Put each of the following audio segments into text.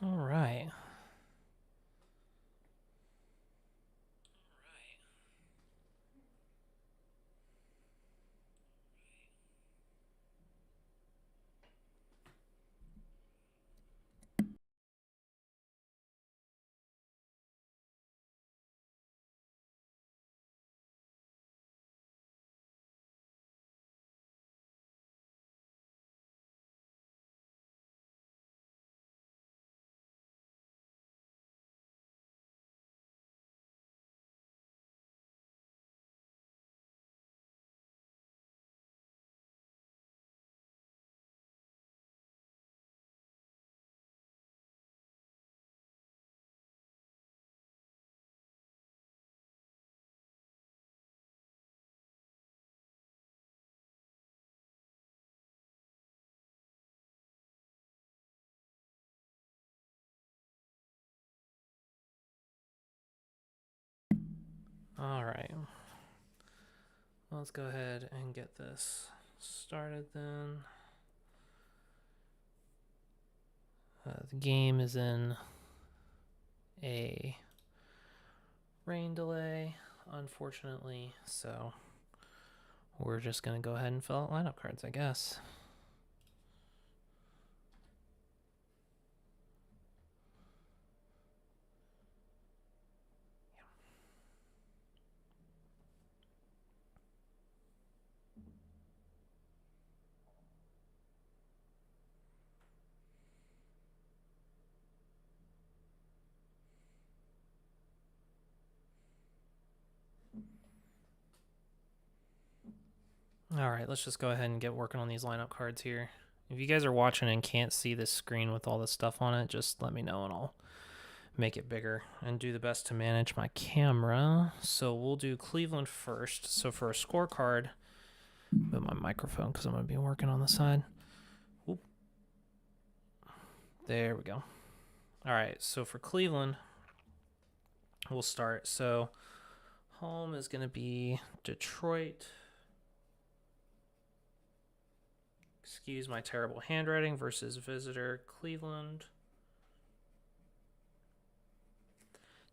All right. All right. Let's go ahead and get this started then. The game is in a rain delay, unfortunately, so we're just going to go ahead and fill out lineup cards, I guess. All right, let's just go ahead and get working on these lineup cards here. If you guys are watching and can't see this screen with all this stuff on it, just let me know and I'll make it bigger and do the best to manage my camera. So we'll do Cleveland first. So for a scorecard, move my microphone because I'm going to be working on the side. Oop. There we go. All right, so for Cleveland, we'll start. So home is going to be Detroit. Excuse my terrible handwriting versus visitor Cleveland.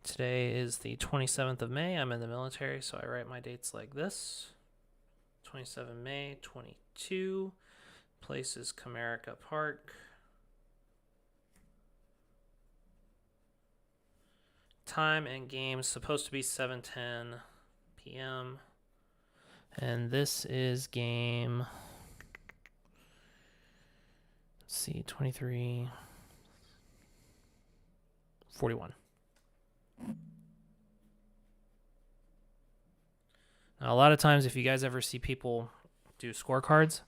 Today is the 27th of May. I'm in the military, so I write my dates like this. 27 May 22. Place is Comerica Park. Time and game supposed to be 7:10 p.m. And this is game, let's see, 23-41. Now, a lot of times, if you guys ever see people do scorecards,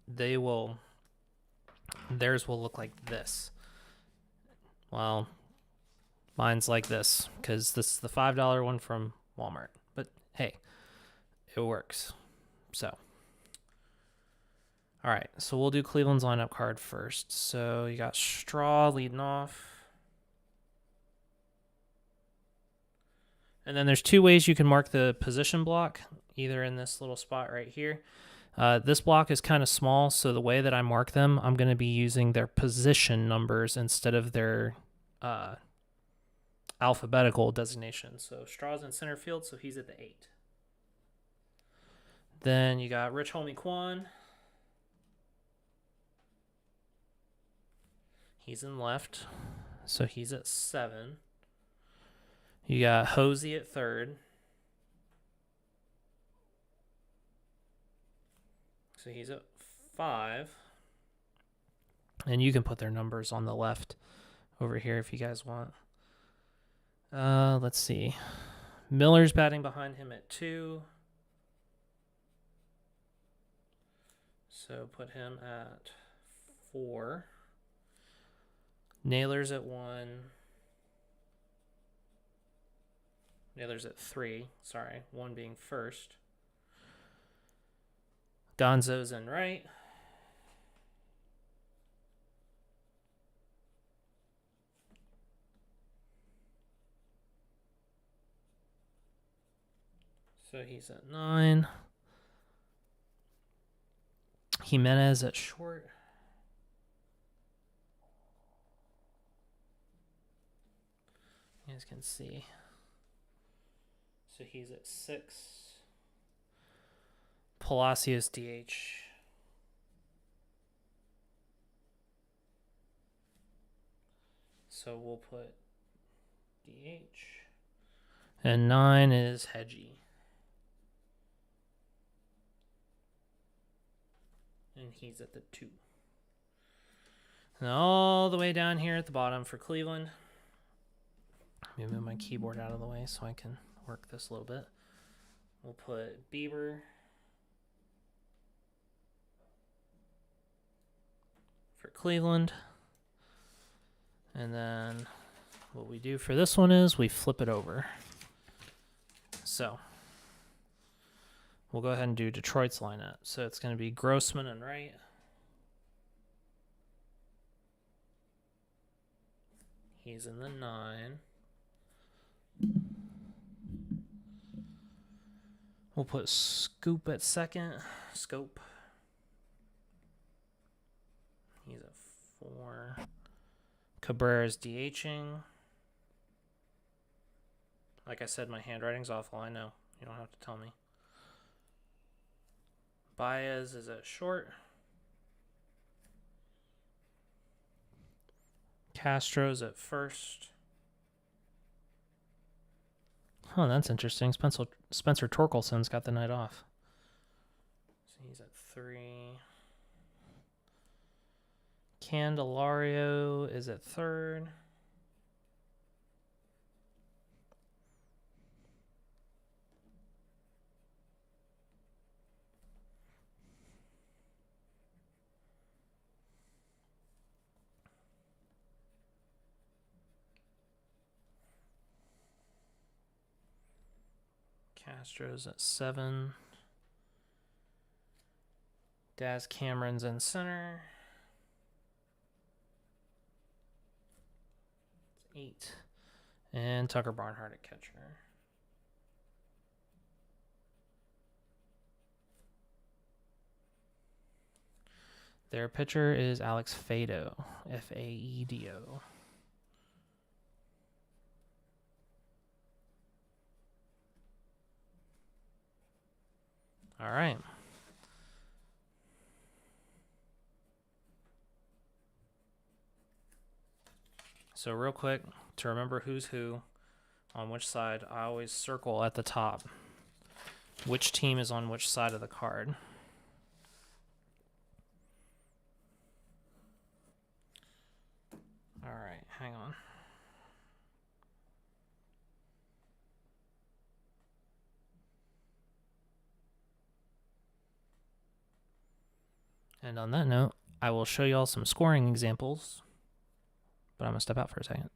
theirs will look like this. Well, mine's like this because this is the $5 one from Walmart. But hey, it works. So, all right, so we'll do Cleveland's lineup card first. So you got Straw leading off. And then there's two ways you can mark the position block, either in this little spot right here. This block is kind of small, so the way that I mark them, I'm going to be using their position numbers instead of their alphabetical designation. So Straw's in center field, so he's at the 8. Then you got Rich Homie Quan. He's in left, so he's at 7. You got Hosey at 3rd. So he's at 5. And you can put their numbers on the left over here if you guys want. Let's see. Miller's batting behind him at 2. So put him at 4. Naylor's at 1. Naylor's at 3. Sorry, 1 being first. Gonzo's in right. So he's at 9. Jimenez at short. You guys can see. So he's at 6. Palacios DH. So we'll put DH. And 9 is Hedgie. And he's at the 2. And all the way down here at the bottom for Cleveland. Let me move my keyboard out of the way so I can work this a little bit. We'll put Bieber. For Cleveland. And then what we do for this one is we flip it over. So we'll go ahead and do Detroit's lineup. So it's going to be Grossman and right. He's in the 9. We'll put Scoop at second. Scope. He's at 4. Cabrera's DHing. Like I said, my handwriting's awful. I know. You don't have to tell me. Baez is at short. Castro's at first. Oh, that's interesting. Spencer Torkelson's got the night off. So he's at 3. Candelario is at third. Castro's at 7. Daz Cameron's in center. 8. And Tucker Barnhart at catcher. Their pitcher is Alex Faedo. Faedo. All right. So real quick, to remember who's who on which side, I always circle at the top which team is on which side of the card. All right, hang on. And on that note, I will show you all some scoring examples, but I'm going to step out for a second.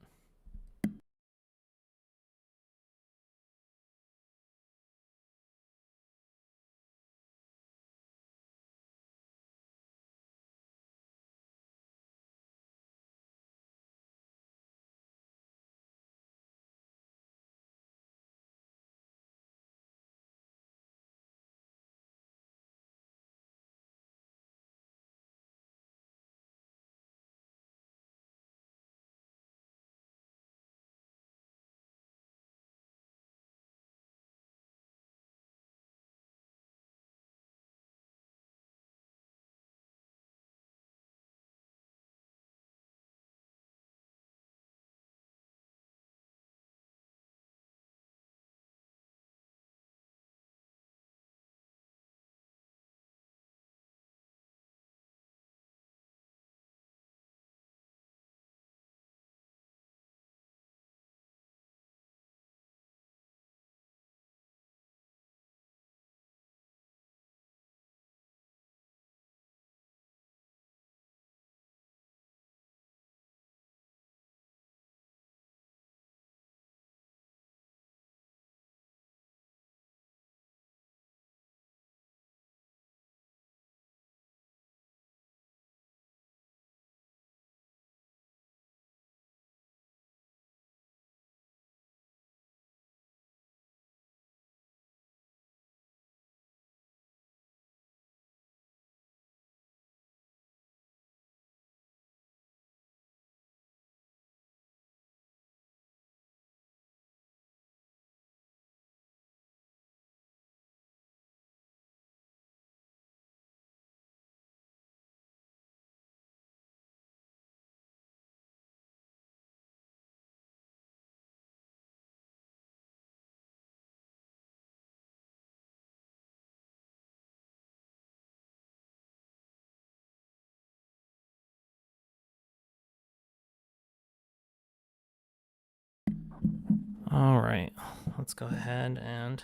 All right, let's go ahead and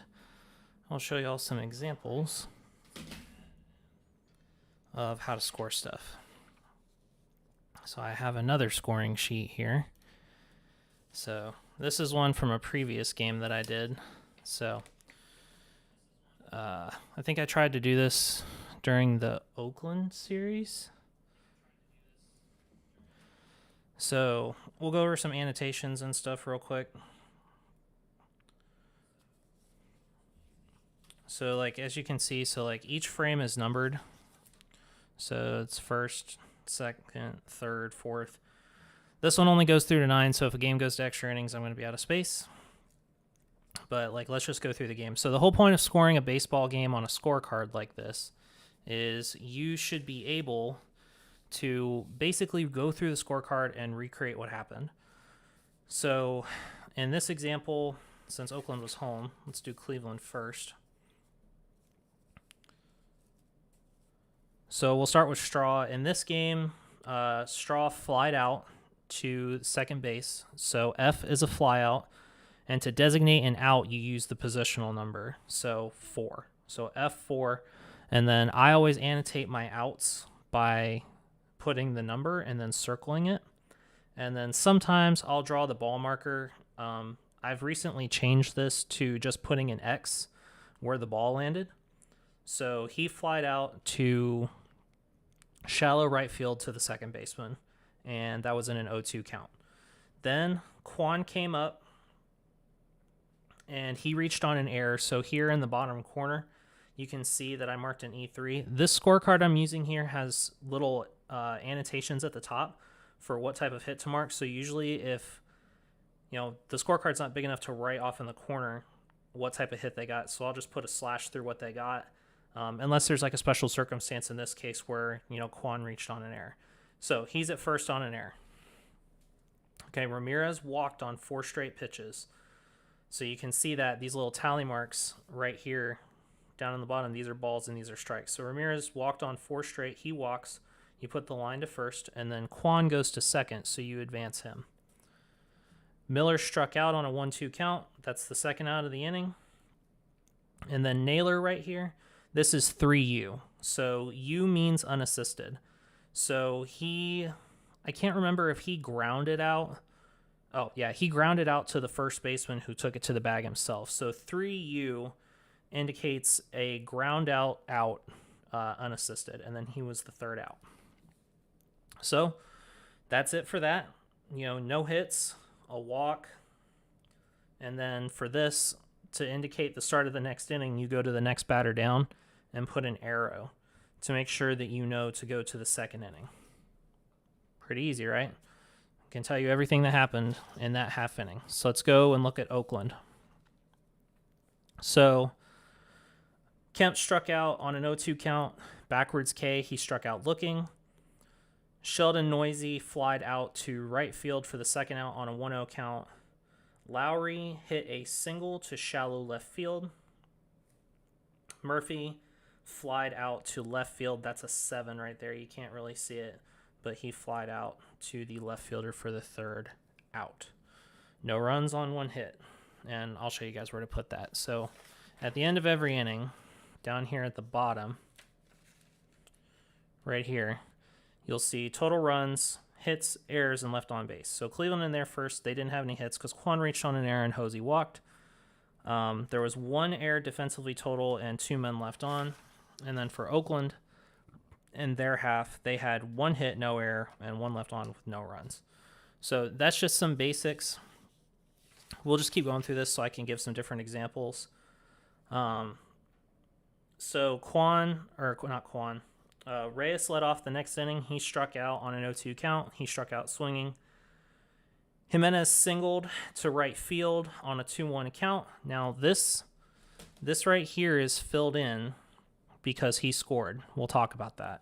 I'll show you all some examples of how to score stuff. So I have another scoring sheet here. So this is one from a previous game that I did. So I think I tried to do this during the Oakland series. So we'll go over some annotations and stuff real quick. So like, as you can see, so like each frame is numbered. So it's first, second, third, fourth. This one only goes through to 9, so if a game goes to extra innings, I'm going to be out of space. But like, let's just go through the game. So the whole point of scoring a baseball game on a scorecard like this is you should be able to basically go through the scorecard and recreate what happened. So in this example, since Oakland was home, let's do Cleveland first. So we'll start with Straw. In this game, Straw flied out to second base. So F is a flyout. And to designate an out, you use the positional number. So 4. So F4. And then I always annotate my outs by putting the number and then circling it. And then sometimes I'll draw the ball marker. I've recently changed this to just putting an X where the ball landed. So he flied out to shallow right field to the second baseman, and that was in an 0-2 count. Then Quan came up, and he reached on an error. So here in the bottom corner, you can see that I marked an E3. This scorecard I'm using here has little annotations at the top for what type of hit to mark. So usually if, you know, the scorecard's not big enough to write off in the corner what type of hit they got, so I'll just put a slash through what they got. Unless there's like a special circumstance in this case where, you know, Quan reached on an error. So he's at first on an error. Okay, Ramirez walked on 4 straight pitches. So you can see that these little tally marks right here down in the bottom, these are balls and these are strikes. So Ramirez walked on 4 straight. He walks. You put the line to first, and then Quan goes to second, so you advance him. Miller struck out on a 1-2 count. That's the second out of the inning. And then Naylor right here. This is 3U. So U means unassisted. So I can't remember if he grounded out. Oh, yeah, he grounded out to the first baseman who took it to the bag himself. So 3U indicates a ground out unassisted, and then he was the third out. So that's it for that. You know, no hits, a walk, and then for this, to indicate the start of the next inning, you go to the next batter down and put an arrow to make sure that you know to go to the second inning. Pretty easy, right? I can tell you everything that happened in that half inning. So let's go and look at Oakland. So Kemp struck out on an 0-2 count. Backwards K, he struck out looking. Sheldon Noisy flied out to right field for the second out on a 1-0 count. Lowry hit a single to shallow left field. Murphy flied out to left field. That's a 7 right there. You can't really see it, but he flied out to the left fielder for the third out. No runs on 1 hit, and I'll show you guys where to put that. So at the end of every inning, down here at the bottom, right here, you'll see total runs, hits, errors, and left on base. So Cleveland in there first, they didn't have any hits because Quan reached on an error and Hosey walked. There was 1 error defensively total and 2 men left on. And then for Oakland, in their half, they had 1 hit, no error, and 1 left on with no runs. So that's just some basics. We'll just keep going through this so I can give some different examples. So Reyes led off the next inning. He struck out on an 0-2 count. He struck out swinging. Jimenez singled to right field on a 2-1 count. Now this right here is filled in because he scored. We'll talk about that.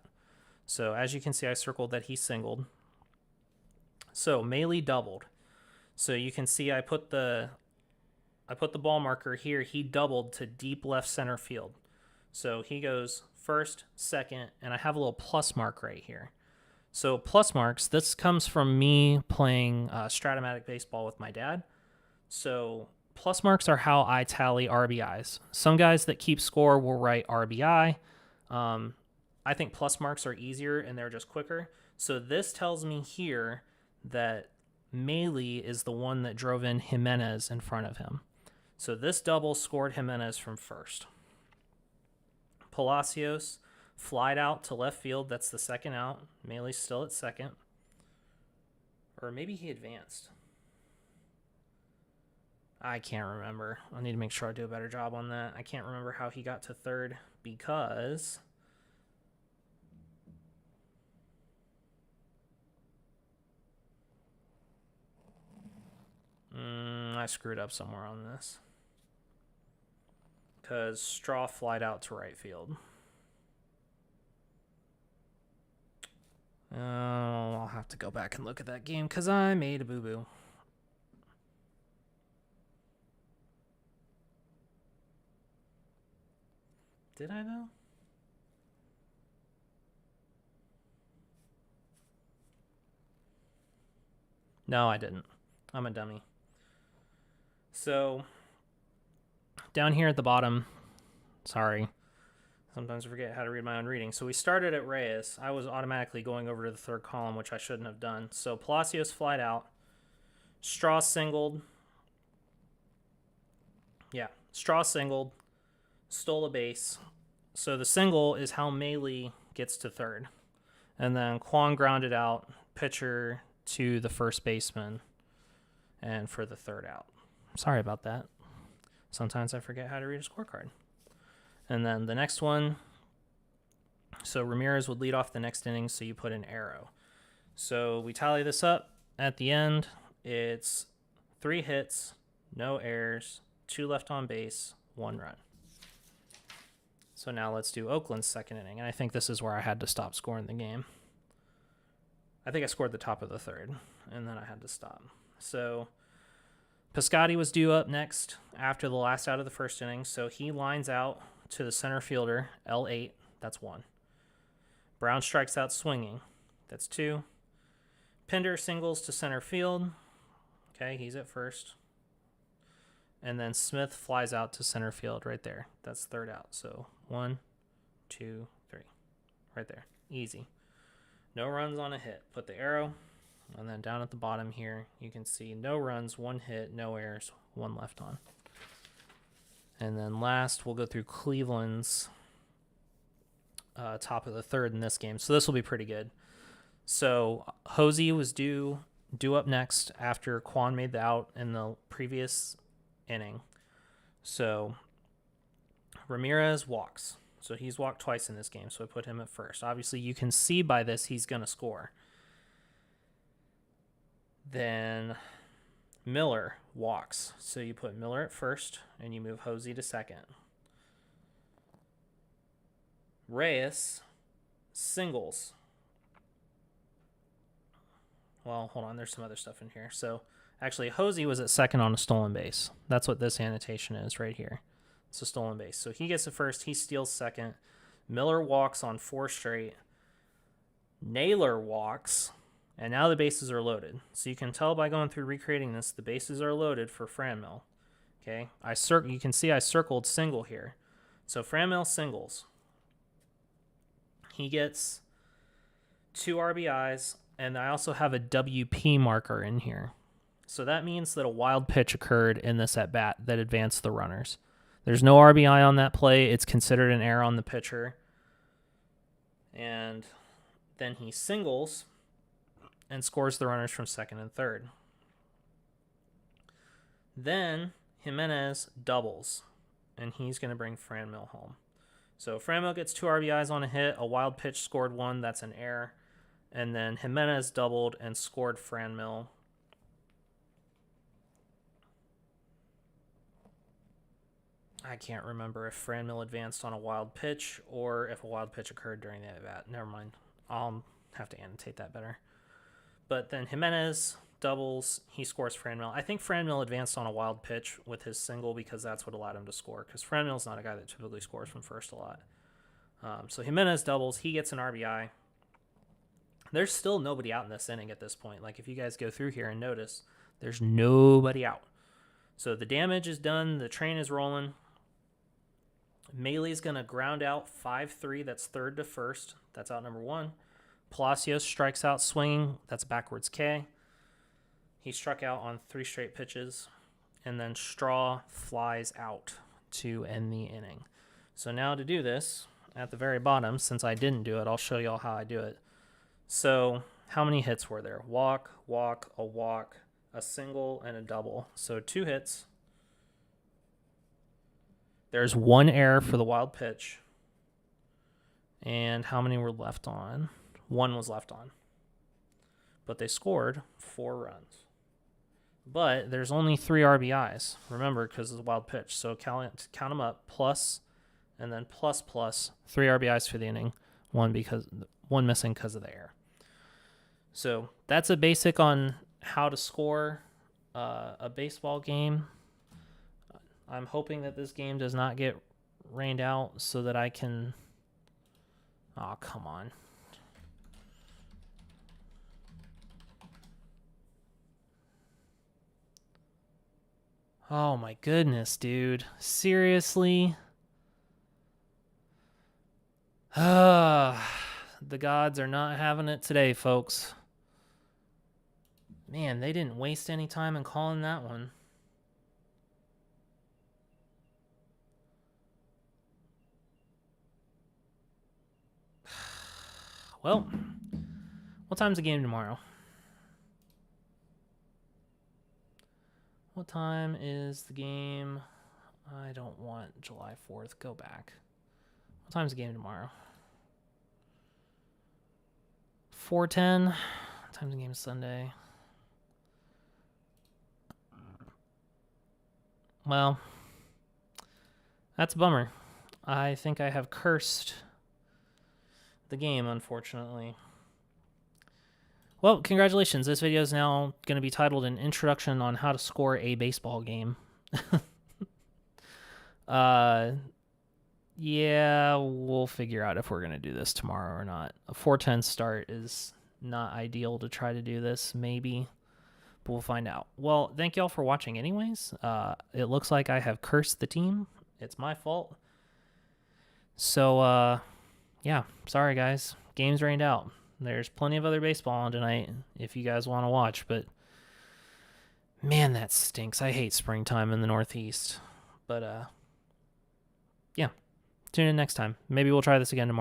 So as you can see, I circled that he singled. So Maley doubled. So you can see I put the ball marker here. He doubled to deep left center field. So he goes first, second, and I have a little plus mark right here. So plus marks, this comes from me playing Stratomatic baseball with my dad. So plus marks are how I tally RBIs. Some guys that keep score will write RBI. I think plus marks are easier and they're just quicker. So this tells me here that Maley is the one that drove in Jimenez in front of him. So this double scored Jimenez from first. Palacios flied out to left field. That's the second out. Maley's still at second. Or maybe he advanced. I can't remember. I need to make sure I do a better job on that. I can't remember how he got to third because I screwed up somewhere on this. Because Straw flied out to right field. I'll have to go back and look at that game because I made a boo-boo. Did I though? No, I didn't. I'm a dummy. So, down here at the bottom, sorry, sometimes I forget how to read my own reading. So we started at Reyes. I was automatically going over to the third column, which I shouldn't have done. So Palacios flied out. Straw singled. Yeah, Straw singled. Stole a base. So the single is how Maley gets to third. And then Kwon grounded out, pitcher to the first baseman, and for the third out. Sorry about that. Sometimes I forget how to read a scorecard. And then the next one, so Ramirez would lead off the next inning, so you put an arrow. So we tally this up. At the end, it's 3 hits, no errors, 2 left on base, 1 run. So now let's do Oakland's second inning. And I think this is where I had to stop scoring the game. I think I scored the top of the third, and then I had to stop. So Piscotty was due up next after the last out of the first inning. So he lines out to the center fielder, L8. That's 1. Brown strikes out swinging. That's 2. Pinder singles to center field. Okay, he's at first. And then Smith flies out to center field right there. That's third out. So 1, 2, 3. Right there. Easy. No runs on a hit. Put the arrow. And then down at the bottom here, you can see no runs, 1 hit, no errors, 1 left on. And then last, we'll go through Cleveland's top of the third in this game. So this will be pretty good. So Hosey was due up next after Kwon made the out in the previous inning. So Ramirez walks. So he's walked twice in this game, so I put him at first. Obviously, you can see by this he's going to score. Then Miller walks. So you put Miller at first, and you move Hosey to second. Reyes singles. Well, hold on. There's some other stuff in here. So actually, Hosey was at second on a stolen base. That's what this annotation is right here. It's a stolen base. So he gets it first. He steals second. Miller walks on 4 straight. Naylor walks. And now the bases are loaded. So you can tell by going through recreating this, the bases are loaded for Franmil. Okay? You can see I circled single here. So Franmil singles. He gets 2 RBIs. And I also have a WP marker in here. So that means that a wild pitch occurred in this at-bat that advanced the runners. There's no RBI on that play. It's considered an error on the pitcher. And then he singles and scores the runners from second and third. Then Jimenez doubles, and he's going to bring Franmil home. So Franmil gets 2 RBIs on a hit. A wild pitch scored 1. That's an error. And then Jimenez doubled and scored Franmil. I can't remember if Franmil advanced on a wild pitch or if a wild pitch occurred during the at-bat. Never mind. I'll have to annotate that better. But then Jimenez doubles. He scores Franmil. I think Franmil advanced on a wild pitch with his single because that's what allowed him to score. Because Franmil's not a guy that typically scores from first a lot. So Jimenez doubles. He gets an RBI. There's still nobody out in this inning at this point. Like if you guys go through here and notice, there's nobody out. So the damage is done. The train is rolling. Melee's going to ground out 5-3. That's third to first. That's out number 1. Palacios strikes out swinging. That's backwards K. He struck out on 3 straight pitches. And then Straw flies out to end the inning. So now to do this, at the very bottom, since I didn't do it, I'll show y'all how I do it. So how many hits were there? Walk, a walk, a single, and a double. So 2 hits. There's 1 error for the wild pitch. And how many were left on? 1 was left on. But they scored 4 runs. But there's only 3 RBIs, remember, because of the wild pitch. So count them up, plus, and then plus, 3 RBIs for the inning, 1 missing because of the error. So that's a basic on how to score a baseball game. I'm hoping that this game does not get rained out so that I can... Oh, come on. Oh my goodness, dude. Seriously? The gods are not having it today, folks. Man, they didn't waste any time in calling that one. Well, what time's the game tomorrow? What time is the game? I don't want July 4th. Go back. What time's the game tomorrow? 4:10. What time's the game Sunday? Well, that's a bummer. I think I have cursed the game, unfortunately. Well, congratulations. This video is now going to be titled An Introduction on How to Score a Baseball Game. Yeah, we'll figure out if we're going to do this tomorrow or not. A 4:10 start is not ideal to try to do this, maybe. But we'll find out. Well, thank y'all for watching anyways. It looks like I have cursed the team. It's my fault. So, yeah, sorry guys. Game's rained out. There's plenty of other baseball on tonight if you guys want to watch, but man, that stinks. I hate springtime in the Northeast. But, yeah, tune in next time. Maybe we'll try this again tomorrow.